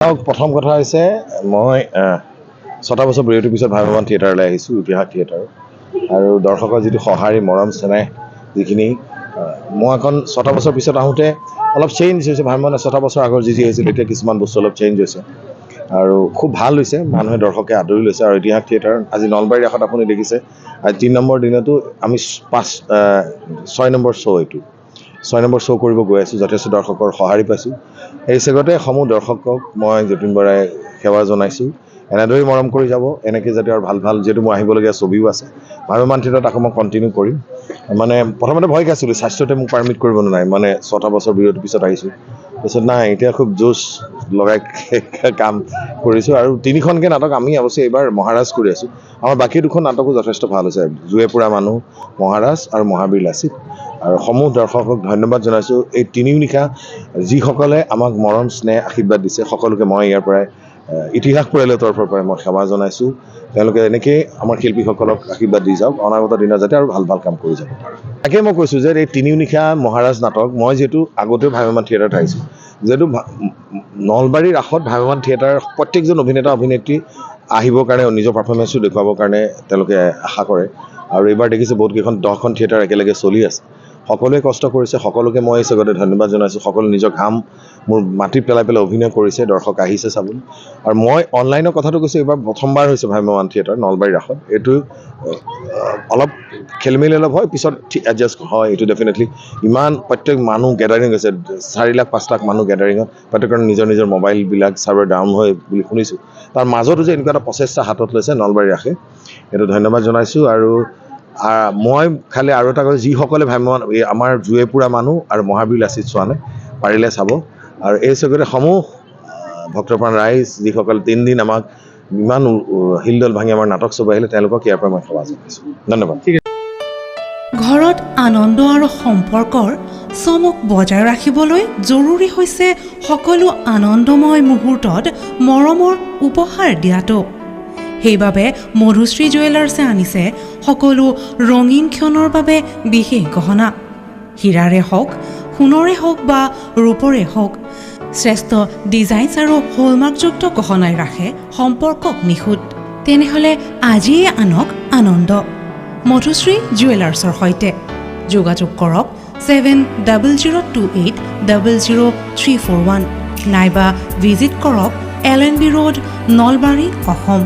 প্ৰথম কথা হৈছে মই ৬টা বছৰ বিৰতিৰ পিছত ভাইভৱান থিয়েটাৰলৈ আহিছোঁ, ইতিহাস থিয়েটাৰ। আৰু দৰ্শকৰ যিটো সঁহাৰি মৰম চেনেহ যিখিনি মই এখন ৬টা বছৰ পিছত আহোঁতে অলপ চেঞ্জ হৈছে। ভাইভৱানে ৬টা বছৰ আগৰ যি হৈছিল এতিয়া কিছুমান বস্তু অলপ চেঞ্জ হৈছে আৰু খুব ভাল হৈছে, মানুহে দৰ্শকে আদৰি লৈছে। আৰু ইতিহাস থিয়েটাৰ আজি নলবাৰীৰ ৰাসত আপুনি দেখিছে, আজি ৩ নম্বৰ দিনতো আমি ৬ নম্বৰ শ্ব' এইটো ৬ নম্বৰ শ্ব' কৰিব গৈ আছোঁ। যথেষ্ট দৰ্শকৰ সঁহাৰি পাইছোঁ। এই চেগতে সমূহ দৰ্শকক মই যতীন বৰাই সেৱা জনাইছোঁ, এনেদৰেই মৰম কৰি যাব, এনেকৈ যাতে আৰু ভাল ভাল যিহেতু মোৰ আহিবলগীয়া ছবিও আছে ভাইভৱান থিয়েটাৰত আকৌ মই কণ্টিনিউ কৰিম। মানে প্ৰথমতে ভয় খাইছিলোঁ, স্বাস্থ্যতে মোক পাৰ্মিট কৰিব নোৱাৰে, মানে ৬টা বছৰ বিৰতিৰ পিছত আহিছোঁ। তাৰপিছত নাই, এতিয়া খুব জোচ লগাই কাম কৰিছোঁ। আৰু ৩খনকৈ নাটক আমি অৱশ্যে এইবাৰ মহাৰাজ কৰি আছোঁ। আমাৰ বাকী 2খন নাটকো যথেষ্ট ভাল হৈছে, জুয়ে পুৰা মানুহ, মহাৰাজ আৰু মহাবীৰ লাচিত। আৰু সমূহ দৰ্শকক ধন্যবাদ জনাইছোঁ। এই ৩ নিশা যিসকলে আমাক মৰম স্নেহ আশীৰ্বাদ দিছে সকলোকে মই ইয়াৰ পৰাই ইতিহাস পৰিয়ালৰ তৰফৰ পৰাই মই সেৱা জনাইছোঁ। তেওঁলোকে এনেকৈয়ে আমাৰ শিল্পীসকলক আশীৰ্বাদ দি যাওক, অনাগত দিনত যাতে আৰু ভাল ভাল কাম কৰি যাব পাৰে। তাকে মই কৈছোঁ যে এই ৩ নিশা মহাৰাজ নাটক মই যিহেতু আগতেও ভাইভৱান থিয়েটাৰত আহিছোঁ, যিহেতু নলবাৰীৰ ৰাসত ভাইভৱান থিয়েটাৰ প্ৰত্যেকজন অভিনেতা অভিনেত্ৰী আহিবৰ কাৰণে নিজৰ পাৰফৰ্মেঞ্চটো দেখুৱাবৰ কাৰণে তেওঁলোকে আশা কৰে। আৰু এইবাৰ দেখিছোঁ বহুতকেইখন 10খন থিয়েটাৰ একেলগে চলি আছে। সকলোৱে কষ্ট কৰিছে, সকলোকে মই এই চেগতে ধন্যবাদ জনাইছোঁ। সকলোৱে নিজৰ ঘাম মোৰ মাটিত পেলাই অভিনয় কৰিছে, দৰ্শক আহিছে চাবলৈ। আৰু মই অনলাইনৰ কথাটো কৈছোঁ, এইবাৰ প্ৰথমবাৰ হৈছে ভাইভৱান থিয়েটাৰ নলবাৰীৰ ৰাসত। এইটো অলপ খেলিমেলি অলপ হয়, পিছত এডজাষ্ট হয়, এইটো ডেফিনেটলি। ইমান প্ৰত্যেক মানুহ গেডাৰিং হৈছে, 4 লাখ 5 লাখ মানুহ গেডাৰিঙত, প্ৰত্যেকৰ নিজৰ নিজৰ মোবাইলবিলাক চাৰ্ভাৰ ডাউন হয় বুলি শুনিছোঁ। তাৰ মাজতো যে এনেকুৱা এটা প্ৰচেষ্টা হাতত লৈছে নলবাৰী ৰাসে, এইটো ধন্যবাদ জনাইছোঁ। আৰু মই খালি আৰু এটা কৈছোঁ, যিসকলে ভাইভৱান আমাৰ জুয়ে পুৰা মানুহ আৰু মহাবীৰ লাচিত চোৱা নাই পাৰিলে চাব। আৰু এই চেগতে সমূহ ভক্তপ্ৰাণ ৰাইজ যিসকলে 3 দিন আমাক ইমান শিলডল ভাঙি আমাৰ নাটক চাব আহিলে, তেওঁলোকক ইয়াৰ পৰা মই সেৱা জনাইছোঁ। ধন্যবাদ। ঘৰত আনন্দ আৰু সম্পৰ্কৰ চমক বজাই ৰাখিবলৈ জৰুৰী হৈছে সকলো আনন্দময় মুহূৰ্তত মৰমৰ উপহাৰ দিয়াটো। সেইবাবে মধুশ্ৰী জুৱেলাৰ্ছে আনিছে সকলো ৰঙীন ক্ষণৰ বাবে বিশেষ গহনা। হীৰাৰে হওক, সোণৰে হওক বা ৰূপৰে হওক, শ্ৰেষ্ঠ ডিজাইনছ আৰু হলমাৰ্কযুক্ত গহনাই ৰাখে সম্পৰ্কক নিখুঁত। তেনেহ'লে আজিয়ে আনক আনন্দ মধুশ্ৰী জুৱেলাৰ্ছৰ সৈতে। যোগাযোগ কৰক 7002800341 নাইবা ভিজিট কৰক LNB ৰোড, নলবাৰী, অসম।